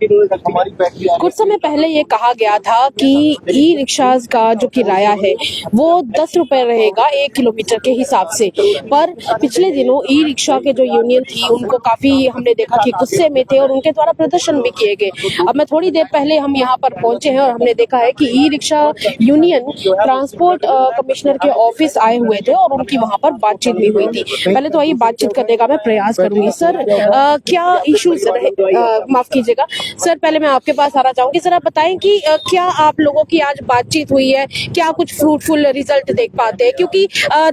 कुछ समय पहले ये कहा गया था कि ई रिक्शाज का जो किराया है वो 10 रुपए रहेगा 1 किलोमीटर के हिसाब से, पर पिछले दिनों ई रिक्शा के जो यूनियन थी उनको काफी हमने देखा कि गुस्से में थे और उनके द्वारा प्रदर्शन भी किए गए। अब मैं थोड़ी देर पहले हम यहाँ पर पहुंचे हैं और हमने देखा है कि e rickshaw union transport commissioner के ऑफिस आए हुए थे और उनकी वहां पर बातचीत भी हुई थी। पहले तो आइए बातचीत करने का मैं प्रयास करूंगी। सर, क्या इश्यूज रहे, माफ कीजिएगा सर, पहले मैं आपके पास आना चाहूंगी। सर, आप बताएं कि क्या आप लोगों की आज बातचीत हुई है, क्या कुछ फ्रूटफुल रिजल्ट देख पाते हैं, क्योंकि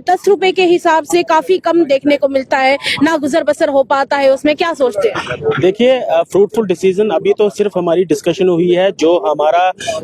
10 रुपए के हिसाब से काफी कम देखने को मिलता है, ना गुजर बसर हो पाता है, उसमें क्या सोचते हैं? देखिए, फ्रूटफुल डिसीजन अभी तो सिर्फ हमारी डिस्कशन हुई है। जो हमारा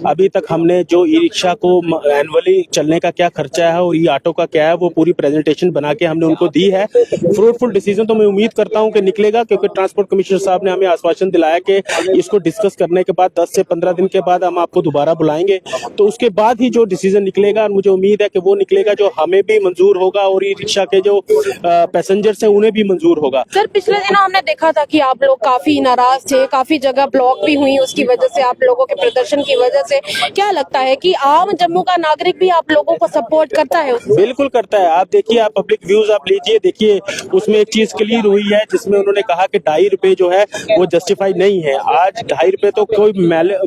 अभी तक हमने जो ई रिक्शा को एनुअली चलने का क्या खर्चा है और ई ऑटो का क्या है वो पूरी प्रेजेंटेशन बना के हमने उनको दी है। फ्रूटफुल डिसीजन तो मैं उम्मीद करता हूं कि निकलेगा, क्योंकि ट्रांसपोर्ट कमिश्नर साहब ने हमें आश्वासन दिलाया कि इसको डिस्कस करने के बाद 10 से 15 दिन के बाद हम आपको दोबारा बुलाएंगे, तो उसके बाद ही जो डिसीजन निकलेगा, और मुझे उम्मीद है कि वो निकलेगा जो हमें भी मंजूर होगा और ई रिक्शा के जो पैसेंजर्स हैं उन्हें भी मंजूर होगा। सर, पिछले दिनों हमने देखा था कि आप लोग काफी नाराज थे, काफी जगह ब्लॉक भी हुई उसकी वजह से, आप लोगों के प्रदर्शन की वजह से। क्या लगता है कि आम जम्मू का नागरिक भी आप लोगों को सपोर्ट करता है? बिल्कुल करता है। आप देखिए, आप पब्लिक व्यूज आप लीजिए, देखिए उसमें एक चीज क्लियर हुई है जिसमें उन्होंने कहा कि 2.5 रुपए जो है वो जस्टिफाई नहीं है। आज 2.5 रुपए तो कोई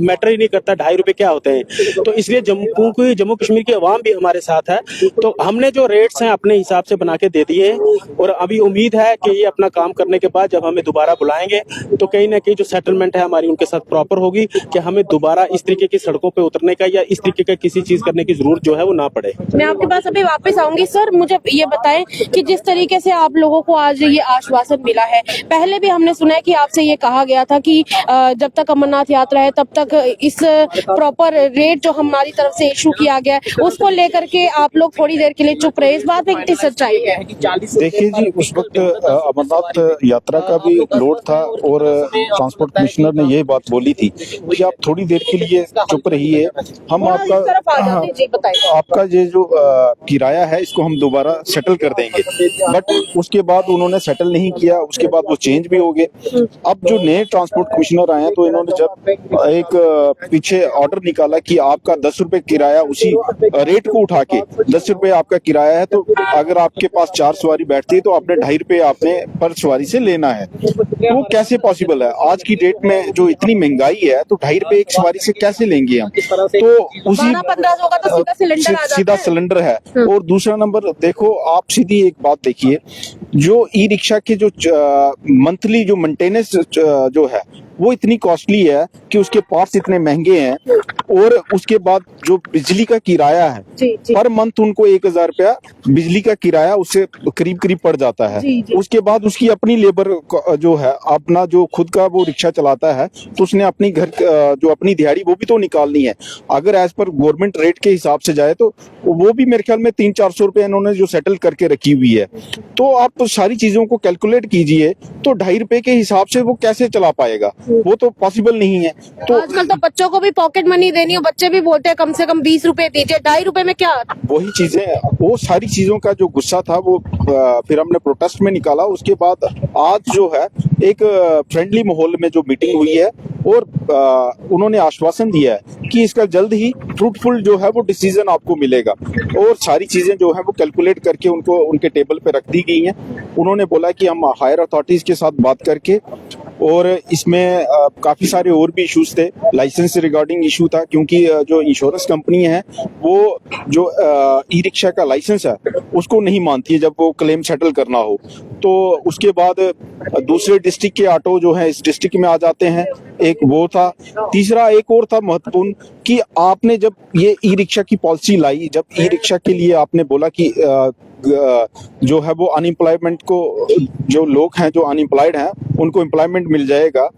मैटर ही नहीं करता, 2.5 रुपए क्या होते हैं। तो इसलिए जम्मू कश्मीर की आवाम भी हमारे साथ है, तो हमने जो रेट्स हैं अपने हिसाब से बना के दे दिए हैं और अभी उम्मीद है कि ये अपना काम करने के बाद जब हमें दोबारा बुलाएंगे तो कहीं ना कहीं जो सेटलमेंट है हमारी उनके साथ प्रॉपर होगी कि हमें दोबारा इस तरीके की सड़कों पे उतरने का या इस तरीके का किसी चीज करने की जरूरत जो है वो ना पड़े। मैं आपके पास अभी वापस आऊंगी। सर, मुझे ये बताएं कि जिस तरीके से आप लोगों को आज ये आश्वासन मिला है, पहले भी हमने सुना है कि आपसे ये कहा गया था कि जब तक अमरनाथ यात्रा है तब तक इस प्रॉपर रेट जो हमारी तरफ से इशू किया गया है उसको लेकर के आप लोग थोड़ी देर के लिए चुप रहे, इस बात में कितनी सच्चाई है? देखिए जी, उस वक्त अमरनाथ यात्रा का भी लोड था और ट्रांसपोर्ट कमिश्नर ने ये बात बोली थी कि आप थोड़ी देर के लिए चुप रहिए, हम आपका ये जो किराया है इसको हम दोबारा सेटल कर देंगे। बट उसके बाद उन्होंने सेटल नहीं किया, उसके बाद वो चेंज भी हो गए। अब जो नए ट्रांसपोर्ट कमिश्नर आए हैं तो इन्होंने जब एक पीछे ऑर्डर निकाला कि आपका 10 रुपए किराया, उसी रेट को उठा के 10 रुपए आपका किराया है, तो अगर आपके पास 4 सवारी बैठती है तो आपने 2.5 रुपए आपने पर सवारी से लेना है। वो कैसे पॉसिबल है? आज की डेट में जो इतनी महंगाई है तो 2.5 रुपए एक सवारी से कैसे लेंगे हम? तो उसी सीधा सिलेंडर है। और दूसरा नंबर देखो, आप सीधी एक बात देखिए, जो ई रिक्शा के जो मंथली जो मेंटेनेंस जो है वो इतनी कॉस्टली है कि उसके पार्ट्स इतने महंगे हैं, और उसके बाद जो बिजली का किराया है पर मंथ उनको 1,000 रुपया बिजली का किराया उससे करीब करीब पड़ जाता है। उसके बाद उसकी अपनी लेबर जो है, अपना जो खुद का वो रिक्शा चलाता है तो उसने अपनी घर जो अपनी दिहाड़ी वो भी तो निकालनी है। अगर एज पर गवर्नमेंट रेट के हिसाब से जाए तो वो भी मेरे ख्याल में 300-400 रुपए इन्होंने जो सेटल करके रखी हुई है। तो आप सारी चीजों को कैलकुलेट कीजिए तो 2.5 रुपए के हिसाब से वो कैसे चला पाएगा? वो तो पॉसिबल नहीं है। तो आजकल तो बच्चों को भी पॉकेट मनी देनी है, बच्चे भी बोलते हैं कम से कम 20 रुपए दीजिए, 2.5 रुपए में क्या? वही चीजें, वो सारी चीजों का जो गुस्सा था वो फिर हमने प्रोटेस्ट में निकाला। उसके बाद आज जो है एक फ्रेंडली माहौल में जो मीटिंग हुई है और उन्होंने आश्वासन दिया है कि इसका जल्द ही फ्रूटफुल जो है वो डिसीजन आपको मिलेगा, और सारी चीजें जो है वो कैलकुलेट करके उनको उनके टेबल पे रख दी गई हैं। उन्होंने बोला कि हम हायर अथॉरिटीज के साथ बात करके, और इसमें काफी सारे और भी इश्यूज थे, लाइसेंस से रिगार्डिंग इशू था, क्योंकि जो इंश्योरेंस कंपनी है वो जो ई रिक्शा का लाइसेंस है उसको नहीं मानती है जब वो क्लेम सेटल करना हो। तो उसके बाद दूसरे डिस्ट्रिक्ट के ऑटो जो है इस डिस्ट्रिक्ट में आ जाते हैं, एक वो था। तीसरा एक और था महत्वपूर्ण कि आपने जब ये ई रिक्शा की पॉलिसी लाई, जब ई रिक्शा के लिए आपने बोला कि जो है वो अनएम्प्लॉयमेंट को, जो लोग हैं जो अनएम्प्लॉयड हैं उनको एम्प्लॉयमेंट मिल जाएगा,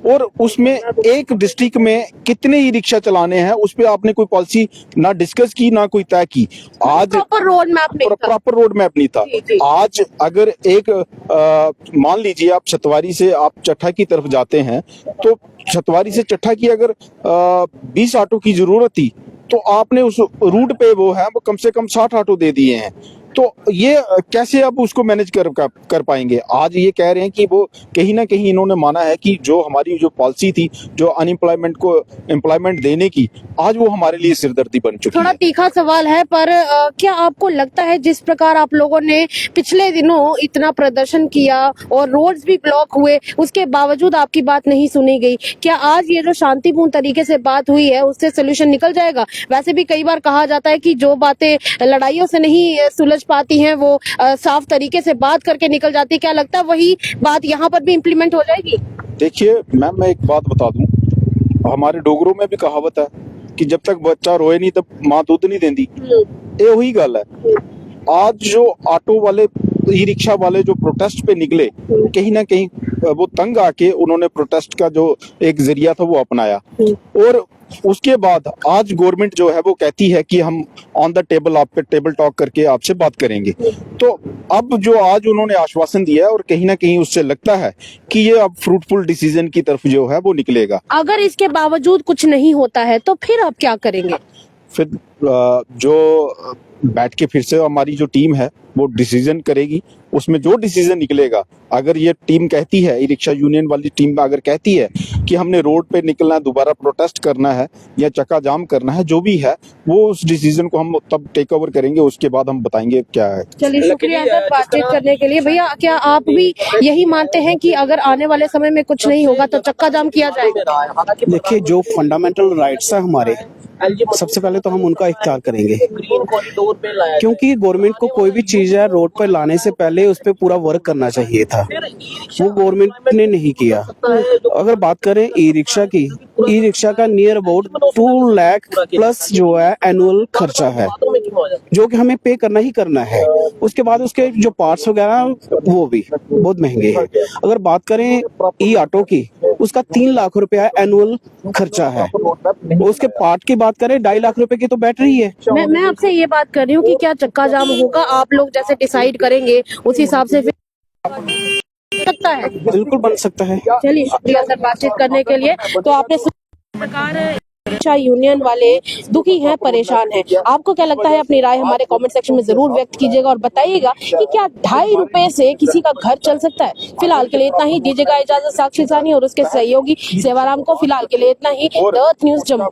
और उसमें एक डिस्ट्रिक्ट में कितने ई रिक्शा चलाने हैं उस पे आपने कोई पॉलिसी ना डिस्कस की ना कोई तय की। आज प्रॉपर रोड मैप नहीं था। आज अगर एक मान लीजिए आप छतवारी से आप चट्ठा की तरफ जाते हैं, तो छतवारी से चट्ठा की अगर 20 ऑटो की जरूरत थी तो आपने उस रूट पे वो है वो कम से कम 60 ऑटो दे दिए हैं। तो ये कैसे आप उसको मैनेज कर पाएंगे? आज ये कह रहे हैं कि वो कहीं ना कहीं इन्होंने माना है कि जो हमारी जो पॉलिसी थी जो अनएम्प्लॉयमेंट को एम्प्लॉयमेंट देने की, आज वो हमारे लिए सिरदर्दी बन चुकी थोड़ा है। तीखा सवाल है, पर क्या आपको लगता है जिस प्रकार आप लोगों ने पिछले दिनों इतना प्रदर्शन किया और रोड्स भी ब्लॉक हुए, उसके बावजूद आपकी बात नहीं सुनी गई, क्या आज ये जो शांतिपूर्ण तरीके से बात हुई है उससे सोल्यूशन निकल जाएगा? वैसे भी कई बार कहा जाता है कि जो बातें लड़ाइयों से नहीं सुलझ पाती हैं वो साफ तरीके से बात करके निकल जाती है। क्या लगता है वही बात यहाँ पर भी इम्प्लीमेंट हो जाएगी? देखिए मैम, मैं एक बात बता दूं, हमारे डोगरों में भी कहावत है कि जब तक बच्चा रोए नहीं तब माँ दूध नहीं देती। ये वही गल है। आज जो ऑटो वाले, ई रिक्शा वाले जो प्रोटेस्ट पे निकले, कहीं ना कहीं वो तंग आके उन्होंने प्रोटेस्ट का जो एक जरिया था वो अपनाया, और उसके बाद आज गवर्नमेंट जो है वो कहती है कि हम ऑन द टेबल आप पे टेबल टॉक करके आपसे बात करेंगे। तो अब जो आज उन्होंने आश्वासन दिया है, और कहीं ना कहीं उससे लगता है कि ये अब फ्रूटफुल डिसीजन की तरफ जो है वो निकलेगा। अगर इसके बावजूद कुछ नहीं होता है तो फिर आप क्या करेंगे? फिर जो बैठ के फिर से हमारी जो टीम है वो डिसीजन करेगी, उसमें जो डिसीजन निकलेगा, अगर ये टीम कहती है, ई रिक्शा यूनियन वाली टीम अगर कहती है कि हमने रोड पे निकलना है, दोबारा प्रोटेस्ट करना है या चक्का जाम करना है, जो भी है वो उस डिसीजन को हम तब टेक ओवर करेंगे, उसके बाद हम बताएंगे क्या है। चलिए, शुक्रिया सर बातचीत करने के लिए। भैया, क्या आप भी यही मानते हैं कि अगर आने वाले समय में कुछ नहीं होगा तो चक्का जाम किया जाएगा? देखिए, जो फंडामेंटल राइट्स है हमारे, सबसे पहले तो हम उनका इख्तियार करेंगे, क्योंकि गवर्नमेंट को कोई भी चीज है रोड पर लाने से पहले उस पर पूरा वर्क करना चाहिए था, वो गवर्नमेंट ने नहीं किया। अगर बात करें ई रिक्शा की, ई रिक्शा का नियर अबाउट 2 लाख प्लस जो है एनुअल खर्चा है, जो कि हमें पे करना ही करना है। उसके बाद उसके जो पार्ट्स वगैरह वो भी बहुत महंगे हैं। अगर बात करें ई ऑटो की, उसका 3 लाख रुपया एनुअल खर्चा है। उसके पार्ट की बात करें 2.5 लाख रुपए की तो बैटरी है। मैं आपसे ये बात कर रही हूँ कि क्या चक्का जाम होगा? आप लोग जैसे डिसाइड करेंगे उस हिसाब से फिर सकता है। बिल्कुल बन सकता है। चलिए, शुक्रिया सर बातचीत करने के लिए। तो आपने सरकार रिक्शा यूनियन वाले दुखी हैं, परेशान हैं। आपको क्या लगता है? अपनी राय हमारे कमेंट सेक्शन में जरूर व्यक्त कीजिएगा और बताइएगा कि क्या 2.5 रुपए से किसी का घर चल सकता है? फिलहाल के लिए इतना ही। दीजिएगा इजाजत साक्षी सानी और उसके सहयोगी सेवाराम को। फिलहाल के लिए इतना ही। The Earth News Jammu.